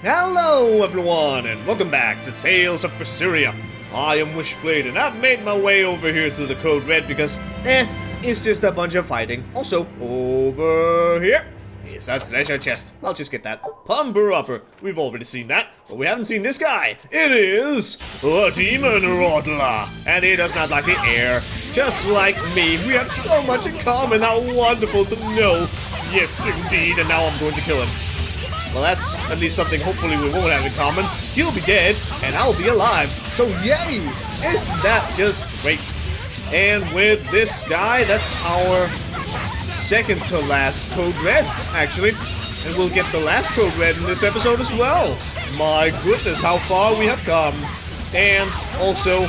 Hello everyone, and welcome back to Tales of Berseria. I am Wishblade, and I've made my way over here to the Code Red because, it's just a bunch of fighting. Also, over here is a treasure chest. I'll just get that. Pumper Upper. We've already seen that, but we haven't seen this guy. It is a demon Rodler, and he does not like the air. Just like me, we have so much in common. How wonderful to know. Yes, indeed, and now I'm going to kill him. Well, that's at least something hopefully we won't have in common. He'll be dead, and I'll be alive. So yay! Isn't that just great? And with this guy, that's our second to last Code Red, actually. And we'll get the last Code Red in this episode as well. My goodness, how far we have come. And also,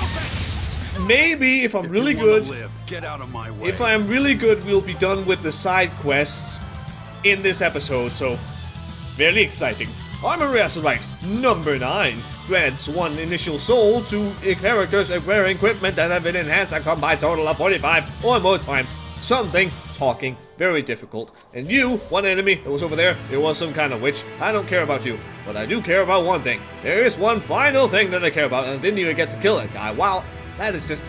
maybe if I'm really good, if I am really good, we'll be done with the side quests in this episode, so very exciting. Armory Right, number 9. Grants 1 initial soul to characters wearing equipment that have been enhanced a combined total of 45 or more times. Something, talking, very difficult. And you, one enemy that was over there, it was some kind of witch. I don't care about you, but I do care about one thing. There is one final thing that I care about, and I didn't even get to kill that guy. Wow, that is just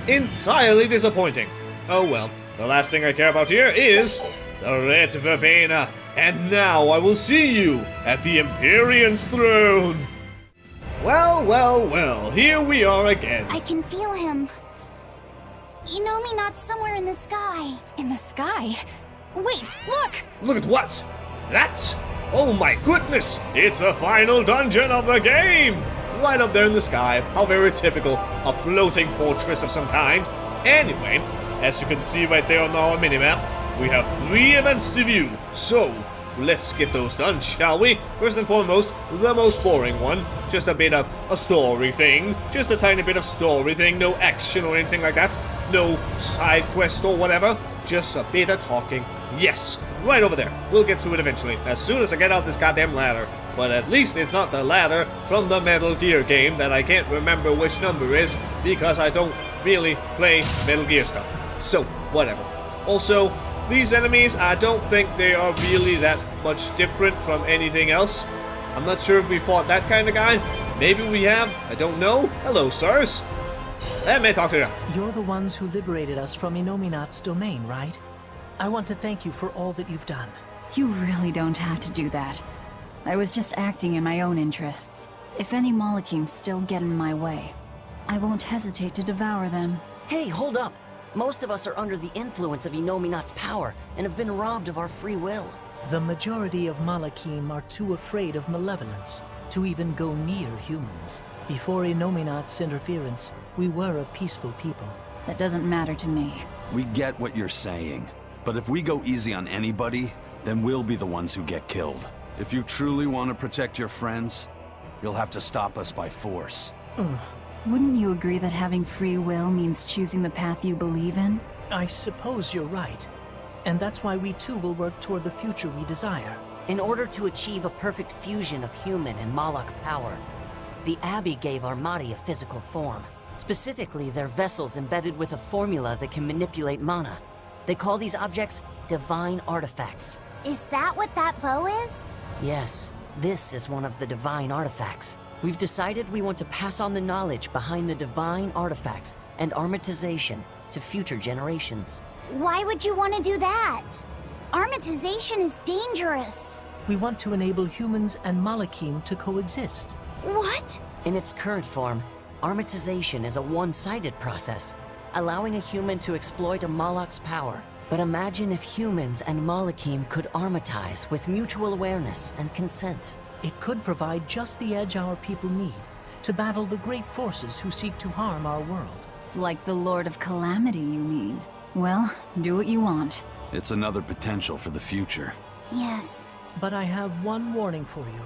entirely disappointing. Oh well, the last thing I care about here is the Red Verbena. And now I will see you at the Empyrean's throne. Well, here we are again. I can feel him. You know me, not somewhere in the sky. In the sky? Wait, look! Look at what? That? Oh my goodness! It's the final dungeon of the game! Right up there in the sky. How very typical. A floating fortress of some kind. Anyway, as you can see right there on our minimap, we have 3 events to view, so let's get those done, shall we? First and foremost, the most boring one. Just a bit of a story thing. Just a tiny bit of story thing. No action or anything like that. No side quest or whatever. Just a bit of talking. Yes, right over there. We'll get to it eventually, as soon as I get out this goddamn ladder. But at least it's not the ladder from the Metal Gear game that I can't remember which number is, because I don't really play Metal Gear stuff. So, whatever. Also, these enemies, I don't think they are really that much different from anything else. I'm not sure if we fought that kind of guy. Maybe we have. I don't know. Hello, sirs. Let me talk to you. You're the ones who liberated us from Innominat's domain, right? I want to thank you for all that you've done. You really don't have to do that. I was just acting in my own interests. If any Malachims still get in my way, I won't hesitate to devour them. Hey, hold up! Most of us are under the influence of Innominat's power and have been robbed of our free will. The majority of Malachim are too afraid of malevolence to even go near humans. Before Innominat's interference, we were a peaceful people. That doesn't matter to me. We get what you're saying, but if we go easy on anybody, then we'll be the ones who get killed. If you truly want to protect your friends, you'll have to stop us by force. Wouldn't you agree that having free will means choosing the path you believe in? I suppose you're right. And that's why we too will work toward the future we desire. In order to achieve a perfect fusion of human and Malak power, the Abbey gave Armati a physical form. Specifically, they're vessels embedded with a formula that can manipulate mana. They call these objects divine artifacts. Is that what that bow is? Yes, this is one of the divine artifacts. We've decided we want to pass on the knowledge behind the divine artifacts and armatization to future generations. Why would you want to do that? Armatization is dangerous. We want to enable humans and Malachim to coexist. What? In its current form, armatization is a one-sided process, allowing a human to exploit a Malak's power. But imagine if humans and Malachim could armatize with mutual awareness and consent. It could provide just the edge our people need to battle the great forces who seek to harm our world. Like the Lord of Calamity, you mean? Well, do what you want. It's another potential for the future. Yes. But I have one warning for you.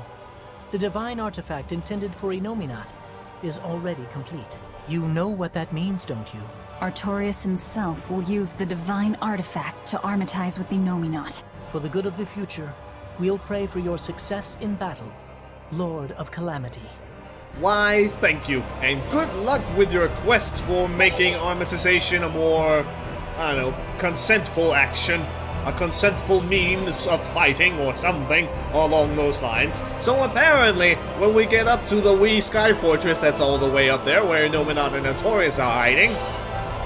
The divine artifact intended for Innominat is already complete. You know what that means, don't you? Artorias himself will use the divine artifact to armatize with Innominat. For the good of the future, we'll pray for your success in battle, Lord of Calamity. Why, thank you, and good luck with your quest for making armatization a more, I don't know, consentful action. a consentful means of fighting or something along those lines. So apparently, when we get up to the wee sky fortress that's all the way up there where Innominat and Notorious are hiding,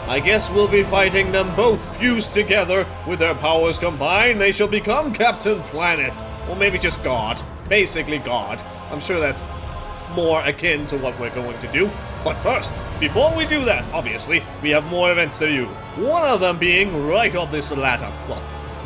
I guess we'll be fighting them both fused together. With their powers combined, they shall become Captain Planet. Or maybe just God. Basically God. I'm sure that's more akin to what we're going to do. But first, before we do that, obviously, we have more events to do. One of them being right up this ladder. Well,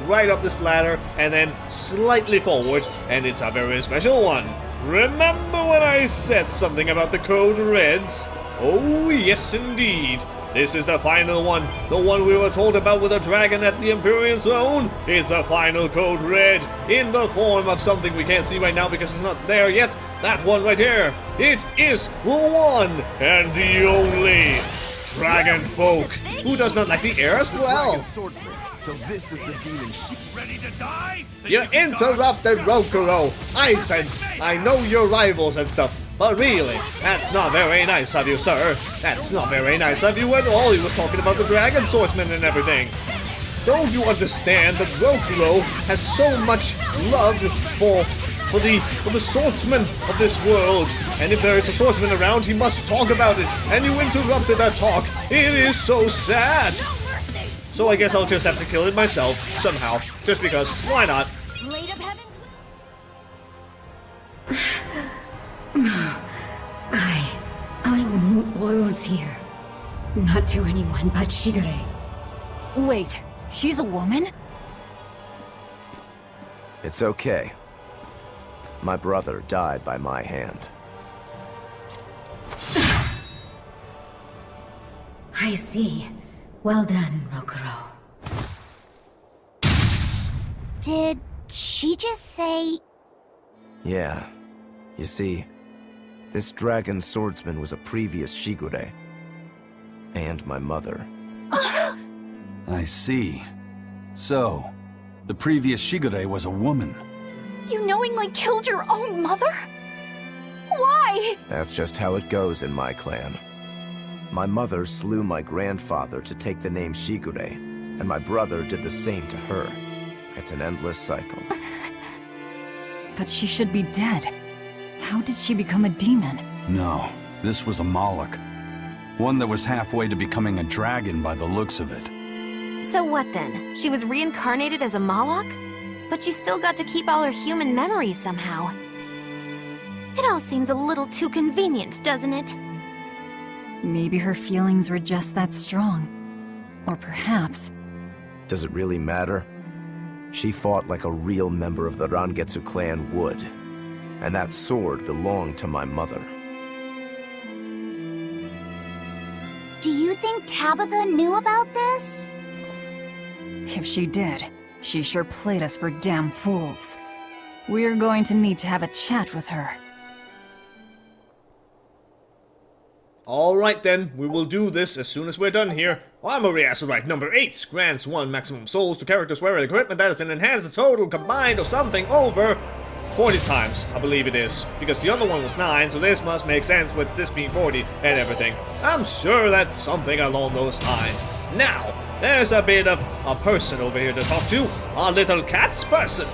right up this ladder and then slightly forward, and it's a very special one. Remember when I said something about the Code Reds? Oh, yes indeed. This is the final one. The one we were told about with a dragon at the Empyrean throne. It's the final Code Red in the form of something we can't see right now because it's not there yet. That one right here. It is the one and the only Dragon Folk. Who does not like the air as well? So this is the demon sheep. Ready to die? You interrupted Rokuro. I said, I know your rivals and stuff. But really, that's not very nice of you, sir. That's not very nice of you at all. He was talking about the Dragon Swordsman and everything. Don't you understand that Rokuro has so much love for the swordsman of this world? And if there is a swordsman around, he must talk about it. And you interrupted that talk. It is so sad. So I guess I'll just have to kill it myself, somehow. Just because, why not? Blade of Heaven's I won't lose here. Not to anyone but Shigure. Wait, she's a woman? It's okay. My brother died by my hand. I see. Well done, Rokuro. Did she just say... Yeah. You see, this dragon swordsman was a previous Shigure. And my mother. I see. So, the previous Shigure was a woman. You knowingly killed your own mother? Why? That's just how it goes in my clan. My mother slew my grandfather to take the name Shigure, and my brother did the same to her. It's an endless cycle. But she should be dead. How did she become a demon? No, this was a Moloch. One that was halfway to becoming a dragon by the looks of it. So what then? She was reincarnated as a Moloch? But she still got to keep all her human memories somehow. It all seems a little too convenient, doesn't it? Maybe her feelings were just that strong. Or perhaps... Does it really matter? She fought like a real member of the Rangetsu clan would. And that sword belonged to my mother. Do you think Tabitha knew about this? if she did, she sure played us for damn fools. We're going to need to have a chat with her. Alright then, we will do this as soon as we're done here. Armory Azurite number 8 grants 1 maximum souls to characters wearing equipment that has been enhanced a total combined or something over 40 times, I believe it is. Because the other one was 9, so this must make sense with this being 40 and everything. I'm sure that's something along those lines. Now, there's a bit of a person over here to talk to. Our little Katz person.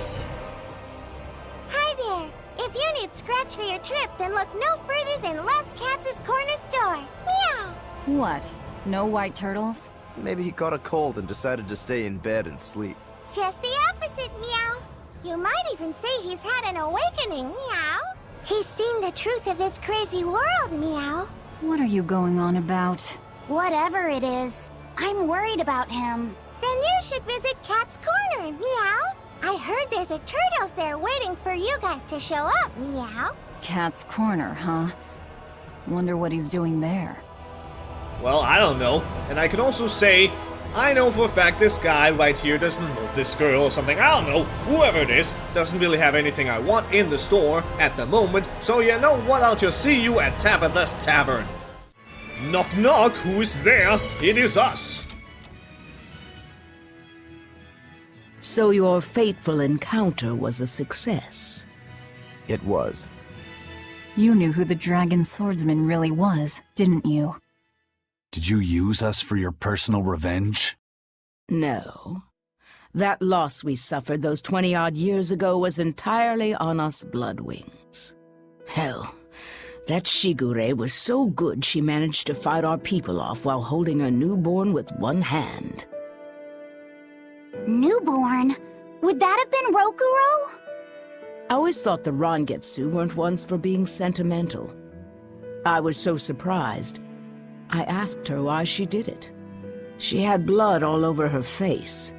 Hi there! If you need scratch for your trip, then look no further than Les Katz's corner store. Meow! What? No white turtles? Maybe he caught a cold and decided to stay in bed and sleep. Just the opposite, Meow. You might even say he's had an awakening, Meow. He's seen the truth of this crazy world, Meow. What are you going on about? Whatever it is, I'm worried about him. Then you should visit Cat's Corner, Meow. I heard there's a turtles there waiting for you guys to show up, Meow. Cat's Corner, huh? Wonder what he's doing there. Well, I don't know. And I can also say, I know for a fact this guy right here doesn't, or this girl or something, I don't know, whoever it is, doesn't really have anything I want in the store at the moment, so you know what, I'll just see you at Tabitha's Tavern. Knock knock, who is there? It is us. So your fateful encounter was a success. It was. You knew who the dragon swordsman really was, didn't you? Did you use us for your personal revenge? No. That loss we suffered those 20-odd years ago was entirely on us bloodwings. Hell, that Shigure was so good she managed to fight our people off while holding her newborn with one hand. Newborn? Would that have been Rokuro? I always thought the Rangetsu weren't ones for being sentimental. I was so surprised. I asked her why she did it. She had blood all over her face,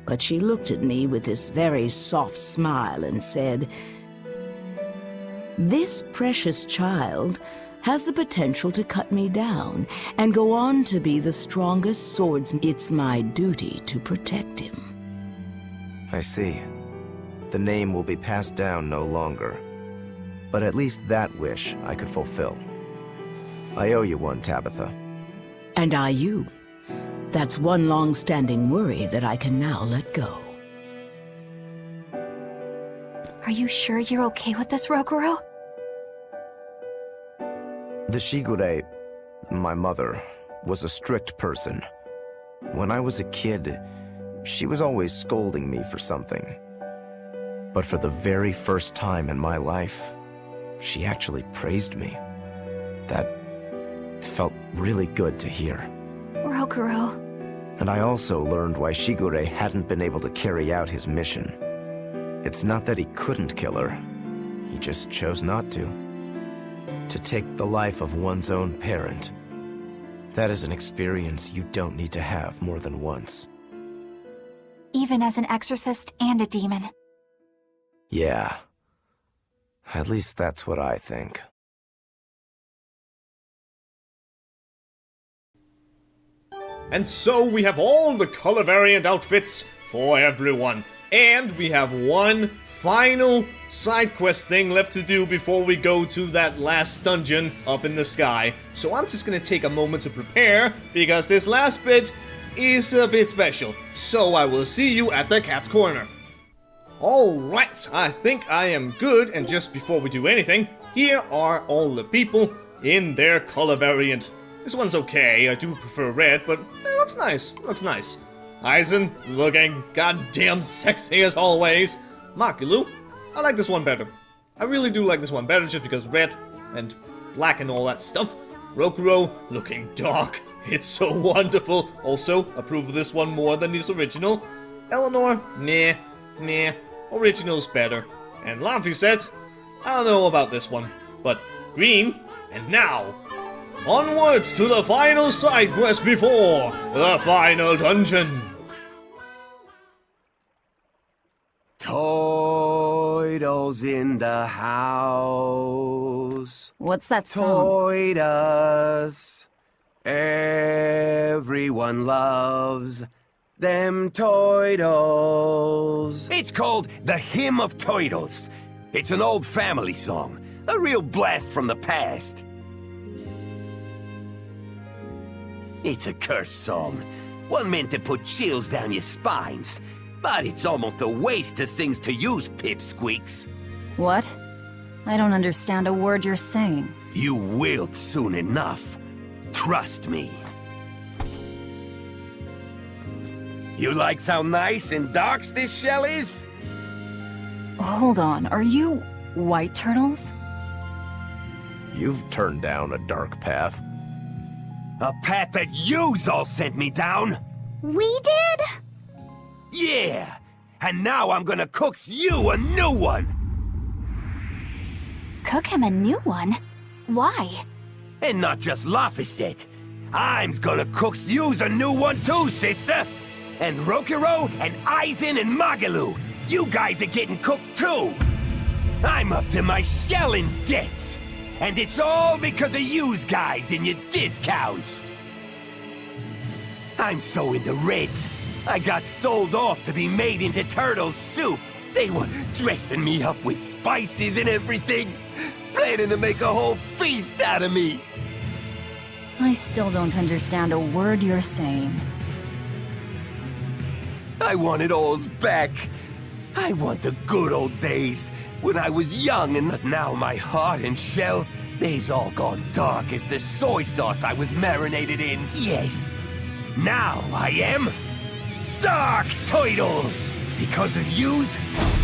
but she looked at me with this very soft smile and said, "This precious child has the potential to cut me down and go on to be the strongest swordsman. It's my duty to protect him." I see. The name will be passed down no longer. But at least that wish I could fulfill. I owe you one, Tabitha. And I you. That's one long-standing worry that I can now let go. Are you sure you're okay with this, Rokuro? The Shigure, my mother, was a strict person. When I was a kid, she was always scolding me for something. But for the very first time in my life, she actually praised me. That felt really good to hear. Rokuro. And I also learned why Shigure hadn't been able to carry out his mission. It's not that he couldn't kill her, he just chose not to. To take the life of one's own parent, that is an experience you don't need to have more than once. Even as an exorcist and a demon. Yeah. At least that's what I think. And so we have all the color variant outfits for everyone. And we have one final side quest thing left to do before we go to that last dungeon up in the sky. So I'm just gonna take a moment to prepare, because this last bit is a bit special. So I will see you at the Cat's Corner. Alright, I think I am good, and just before we do anything, here are all the people in their color variant. This one's okay, I do prefer red, but it looks nice, Aizen, looking goddamn sexy as always. Makilu, I like this one better. I really do like this one better just because red and black and all that stuff. Rokuro, looking dark. It's so wonderful. Also, approve of this one more than his original. Eleanor, meh. Original's better. And Lamphy said, I don't know about this one, but green. And now, onwards to the final side quest before the final dungeon. Toidles in the house. What's that song? Toidus. Everyone loves them Toidles. It's called The Hymn of Toidles. It's an old family song. A real blast from the past. It's a curse song. One meant to put chills down your spines. But it's almost a waste to sings to use, pipsqueaks. What? I don't understand a word you're saying. You will soon enough. Trust me. You like how nice and dark this shell is? Hold on, are you white turtles? You've turned down a dark path. A path that yous all sent me down? We did? Yeah! And now I'm gonna cook you a new one! Cook him a new one? Why? And not just Laphicet. I'm gonna cook yous a new one too, sister! And Rokuro and Aizen and Magalu, you guys are getting cooked too! I'm up to my shell in debts! And it's all because of yous guys and your discounts! I'm so into reds, I got sold off to be made into turtle soup. They were dressing me up with spices and everything, planning to make a whole feast out of me. I still don't understand a word you're saying. I want it all's back. I want the good old days when I was young, and now my heart and shell, they's all gone dark as the soy sauce I was marinated in. Yes, now I am dark turtles! Because of yous,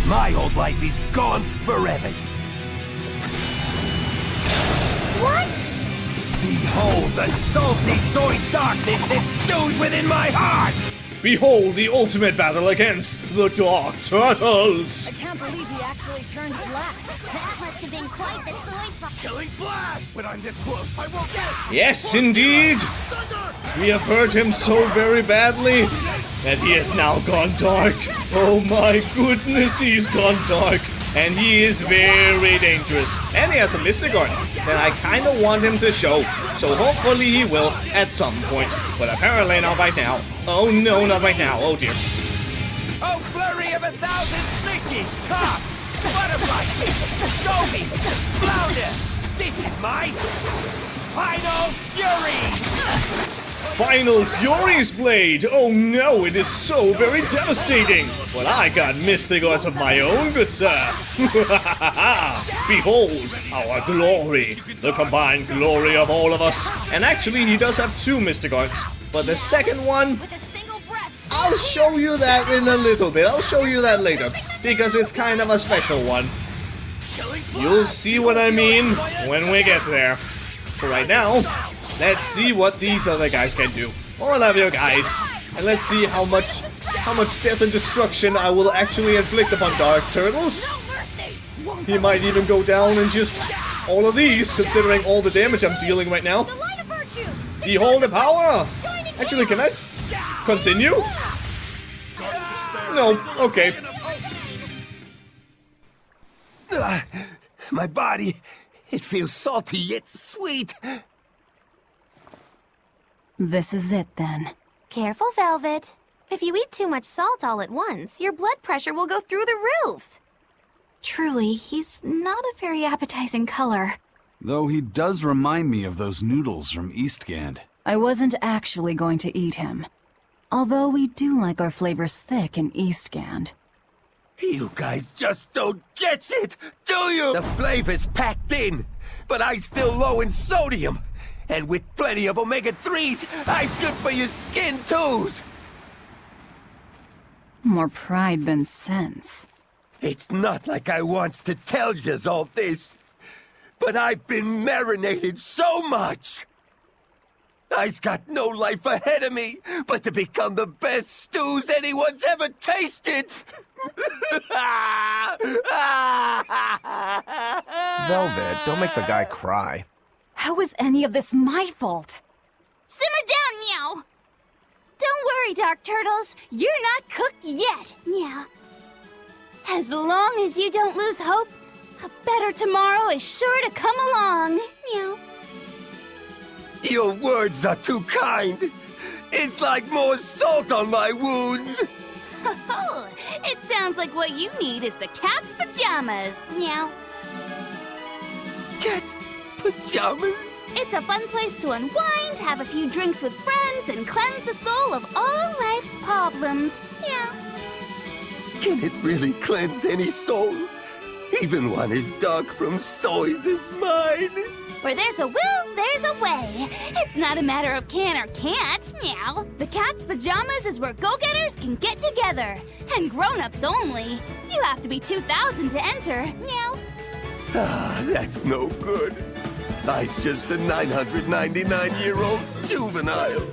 my old life is gone forevers. What? Behold the salty soy darkness that stews within my heart! Behold the ultimate battle against the Dark Turtles! I can't believe he actually turned black. That must have been quite the soy sauce. Killing Flash! When I'm this close, I won't get... Yes, indeed! We have hurt him so very badly that he has now gone dark. Oh my goodness, he's gone dark. And he is very dangerous. And he has a Mystic Art that I kind of want him to show. So hopefully he will at some point. But apparently not right now. Oh no, not right now. Oh dear. Oh, flurry of 1,000 fishes! Cop! Butterfly! Goby! Flounder! This is my Final Fury! Final Fury's Blade! Oh no, it is so very devastating! Well, I got Mystic Arts of my own, good sir! Behold, our glory! The combined glory of all of us! And actually, he does have 2 Mystic Arts. But the second one, I'll show you that in a little bit. I'll show you that later. Because it's kind of a special one. You'll see what I mean when we get there. For right now, let's see what these other guys can do. All of you guys. And let's see how much death and destruction I will actually inflict upon Dark Turtles. He might even go down in just all of these, considering all the damage I'm dealing right now. Behold the power! Actually, can I continue? No, okay. My body, it feels salty yet sweet. This is it then. Careful, Velvet. If you eat too much salt all at once, your blood pressure will go through the roof. Truly, he's not a very appetizing color. Though he does remind me of those noodles from Eastgand. I wasn't actually going to eat him. Although we do like our flavors thick in Eastgand. You guys just don't get it, do you? The flavor's packed in, but I'm still low in sodium. And with plenty of omega-3s, I's good for your skin, too. More pride than sense. It's not like I wants to tell yous all this, but I've been marinated so much. I's got no life ahead of me but to become the best stews anyone's ever tasted. Velvet, don't make the guy cry. How is any of this my fault? Simmer down, Meow! Don't worry, Dark Turtles. You're not cooked yet, Meow. As long as you don't lose hope, a better tomorrow is sure to come along, Meow. Your words are too kind. It's like more salt on my wounds. Oh, it sounds like what you need is the cat's pajamas, Meow. Cat's pajamas? It's a fun place to unwind, have a few drinks with friends, and cleanse the soul of all life's problems. Meow. Can it really cleanse any soul? Even one as dark from soys as mine? Where there's a will, there's a way. It's not a matter of can or can't, Meow. The cat's pajamas is where go-getters can get together. And grown-ups only. You have to be 2,000 to enter, Meow. Ah, that's no good. I's just a 999-year-old juvenile.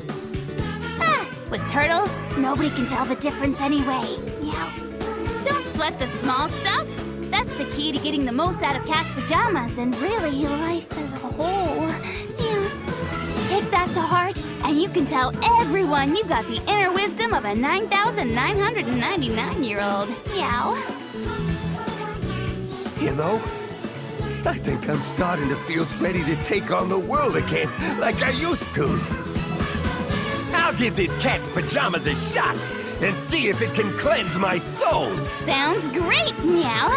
Ah, with turtles, nobody can tell the difference anyway, Meow. Don't sweat the small stuff. That's the key to getting the most out of cat's pajamas and really life as a whole. Meow. Take that to heart, and you can tell everyone you've got the inner wisdom of a 9,999-year-old. Meow. You know, I think I'm starting to feel ready to take on the world again, like I used to. I'll give this cat's pajamas a shot and see if it can cleanse my soul. Sounds great, Meow.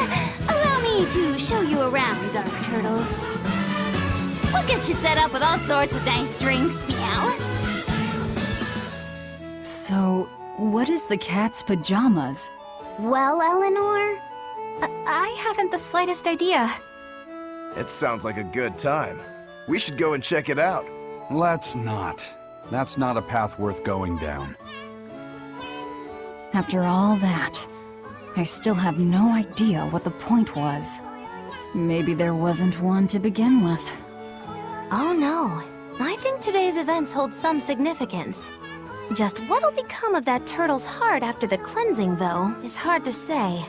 Allow me to show you around, Dark Turtles. We'll get you set up with all sorts of nice drinks, Meow. So, what is the cat's pajamas? Well, Eleanor, I haven't the slightest idea. It sounds like a good time. We should go and check it out. Let's not. That's not a path worth going down. After all that, I still have no idea what the point was. Maybe there wasn't one to begin with. Oh no. I think today's events hold some significance. Just what'll become of that turtle's heart after the cleansing, though, is hard to say.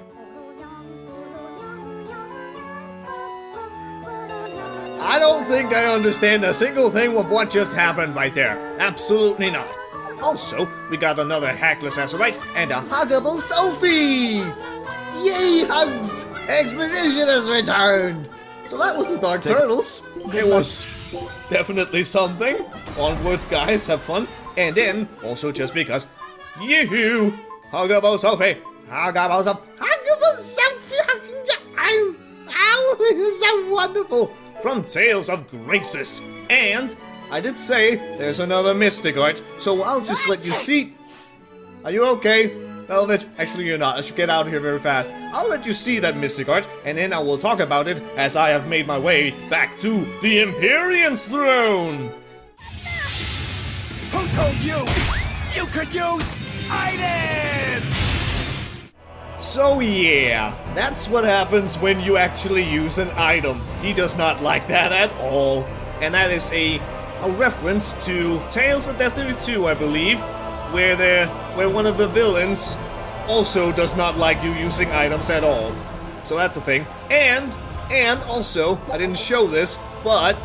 I don't think I understand a single thing of what just happened right there. Absolutely not. Also, we got another Hackless Azurite and a huggable Sophie! Yay, hugs! Expedition has returned! So that was the Dark Turtles. It was definitely something. Onwards, guys, have fun. And then, also just because, yoo-hoo! Huggable Sophie! Huggable Sophie! Huggable Sophie! Ow! This is so wonderful! From Tales of Graces. And I did say there's another Mystic Art, so I'll just let you see. Are you okay, Velvet? Actually, you're not. I should get out of here very fast. I'll let you see that Mystic Art, and then I will talk about it as I have made my way back to the Empyrean's throne. Who told you? You could use items! So yeah, that's what happens when you actually use an item. He does not like that at all. And that is a reference to Tales of Destiny 2, I believe, where one of the villains also does not like you using items at all. So that's a thing. And also, I didn't show this, but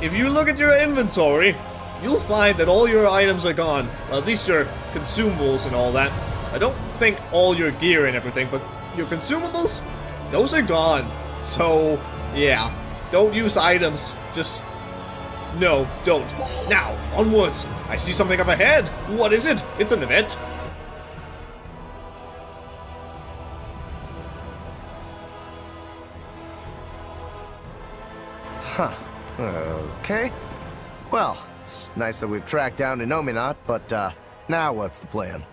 if you look at your inventory, you'll find that all your items are gone. Well, at least your consumables and all that. I don't think all your gear and everything, but your consumables, those are gone. So, yeah, don't use items. Just, no, don't. Now, onwards. I see something up ahead. What is it? It's an event. Huh. Okay. Well, it's nice that we've tracked down Innominat, but, now what's the plan?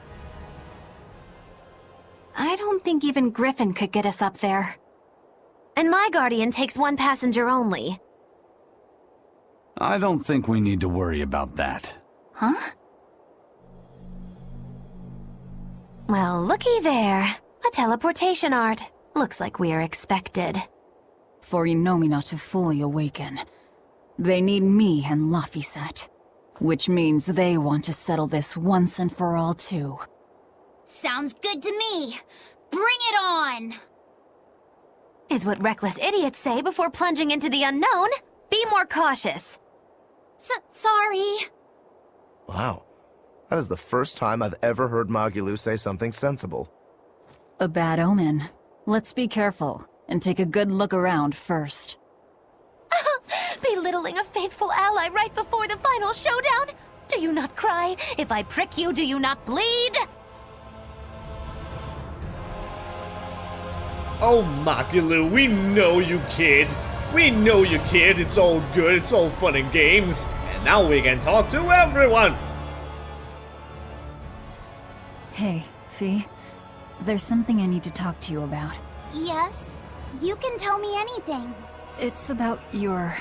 I don't think even Griffin could get us up there. And my Guardian takes one passenger only. I don't think we need to worry about that. Huh? Well, looky there. A teleportation art. Looks like we are expected. For Innominat to fully awaken, they need me and Laphicet. Which means they want to settle this once and for all, too. Sounds good to me. Bring it on! Is what reckless idiots say before plunging into the unknown. Be more cautious. Sorry. Wow. That is the first time I've ever heard Magilou say something sensible. A bad omen. Let's be careful, and take a good look around first. Belittling a faithful ally right before the final showdown? Do you not cry? If I prick you, do you not bleed? Oh, Magilou, we know you, kid. We know you, kid. It's all good. It's all fun and games. And now we can talk to everyone. Hey, Fee. There's something I need to talk to you about. Yes? You can tell me anything. It's about your...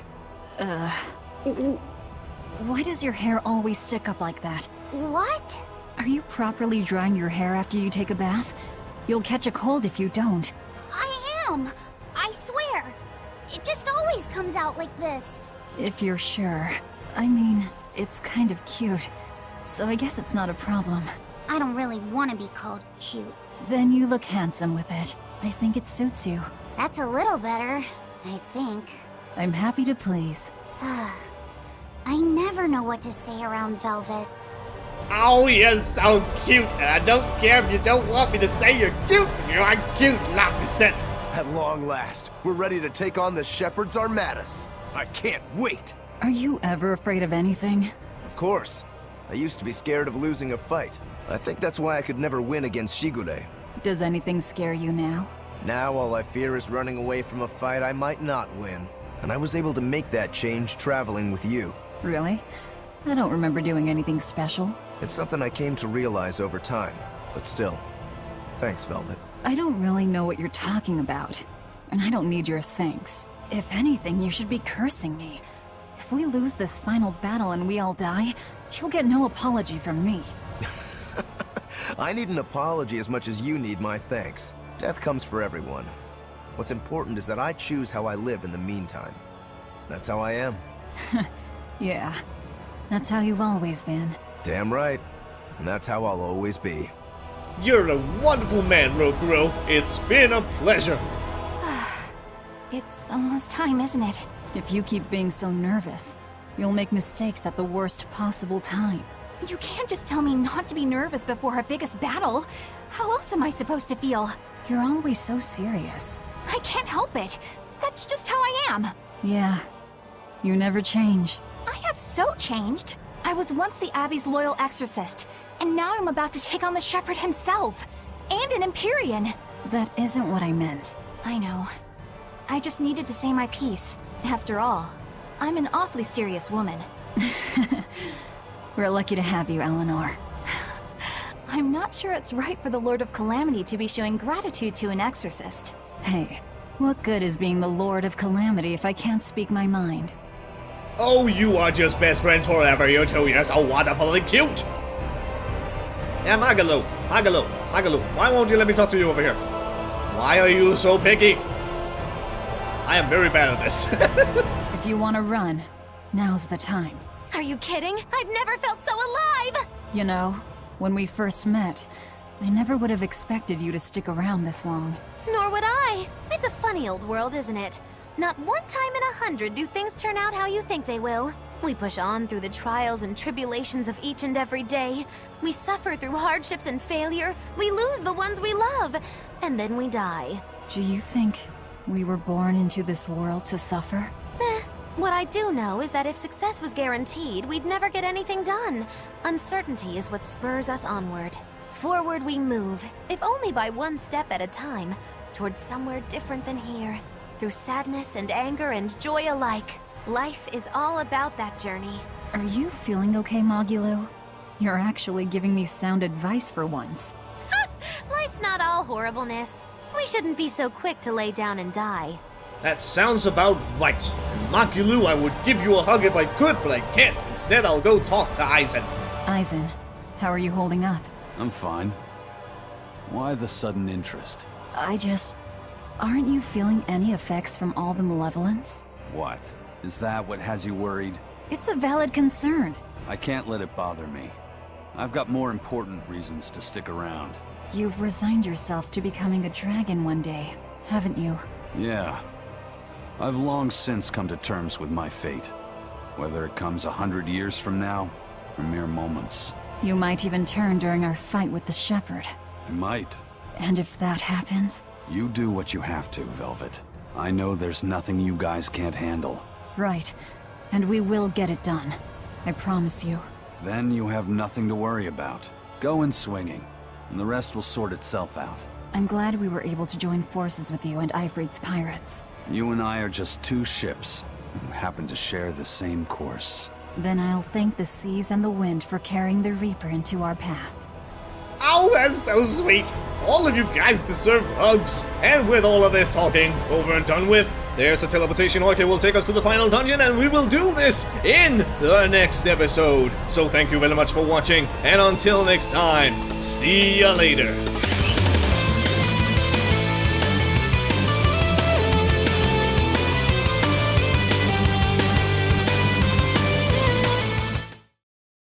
Why does your hair always stick up like that? What? Are you properly drying your hair after you take a bath? You'll catch a cold if you don't. I am. I swear. It just always comes out like this. If you're sure. I mean, it's kind of cute. So I guess it's not a problem. I don't really want to be called cute. Then you look handsome with it. I think it suits you. That's a little better, I think. I'm happy to please. I never know what to say around Velvet. Oh, you're so cute, and I don't care if you don't want me to say you're cute. You're cute, Laphicet. At long last, we're ready to take on the Shepherd's Armadas. I can't wait! Are you ever afraid of anything? Of course. I used to be scared of losing a fight. I think that's why I could never win against Shigure. Does anything scare you now? Now all I fear is running away from a fight I might not win. And I was able to make that change traveling with you. Really? I don't remember doing anything special. It's something I came to realize over time. But still, thanks, Velvet. I don't really know what you're talking about. And I don't need your thanks. If anything, you should be cursing me. If we lose this final battle and we all die, you'll get no apology from me. I need an apology as much as you need my thanks. Death comes for everyone. What's important is that I choose how I live in the meantime. That's how I am. Yeah, that's how you've always been. Damn right. And that's how I'll always be. You're a wonderful man, Rokuro. It's been a pleasure. It's almost time, isn't it? If you keep being so nervous, you'll make mistakes at the worst possible time. You can't just tell me not to be nervous before our biggest battle. How else am I supposed to feel? You're always so serious. I can't help it. That's just how I am. Yeah, you never change. I have so changed. I was once the Abbey's loyal exorcist, and now I'm about to take on the Shepherd himself, and an Empyrean. That isn't what I meant. I know. I just needed to say my piece. After all, I'm an awfully serious woman. We're lucky to have you, Eleanor. I'm not sure it's right for the Lord of Calamity to be showing gratitude to an exorcist. Hey, what good is being the Lord of Calamity if I can't speak my mind? Oh, you are just best friends forever, you two. You're so wonderfully cute. Yeah, Magalu, why won't you let me talk to you over here? Why are you so picky? I am very bad at this. If you want to run, now's the time. Are you kidding? I've never felt so alive! You know, when we first met, I never would have expected you to stick around this long. Nor would I. It's a funny old world, isn't it? Not one time in 100 do things turn out how you think they will. We push on through the trials and tribulations of each and every day. We suffer through hardships and failure. We lose the ones we love. And then we die. Do you think we were born into this world to suffer? What I do know is that if success was guaranteed, we'd never get anything done. Uncertainty is what spurs us onward. Forward we move, if only by one step at a time, towards somewhere different than here. Through sadness and anger and joy alike. Life is all about that journey. Are you feeling okay, Magulu? You're actually giving me sound advice for once. Life's not all horribleness. We shouldn't be so quick to lay down and die. That sounds about right. And Makulu, I would give you a hug if I could, but I can't. Instead, I'll go talk to Aizen. Aizen, how are you holding up? I'm fine. Why the sudden interest? Aren't you feeling any effects from all the malevolence? What? Is that what has you worried? It's a valid concern. I can't let it bother me. I've got more important reasons to stick around. You've resigned yourself to becoming a dragon one day, haven't you? Yeah. I've long since come to terms with my fate. Whether it comes 100 years from now, or mere moments. You might even turn during our fight with the Shepherd. I might. And if that happens? You do what you have to, Velvet. I know there's nothing you guys can't handle. Right. And we will get it done. I promise you. Then you have nothing to worry about. Go in swinging, and the rest will sort itself out. I'm glad we were able to join forces with you and Ifrit's pirates. You and I are just two ships who happen to share the same course. Then I'll thank the seas and the wind for carrying the Reaper into our path. Oh, that's so sweet. All of you guys deserve hugs. And with all of this talking over and done with, there's a teleportation orchid will take us to the final dungeon, and we will do this in the next episode. So thank you very much for watching, and until next time, see ya later.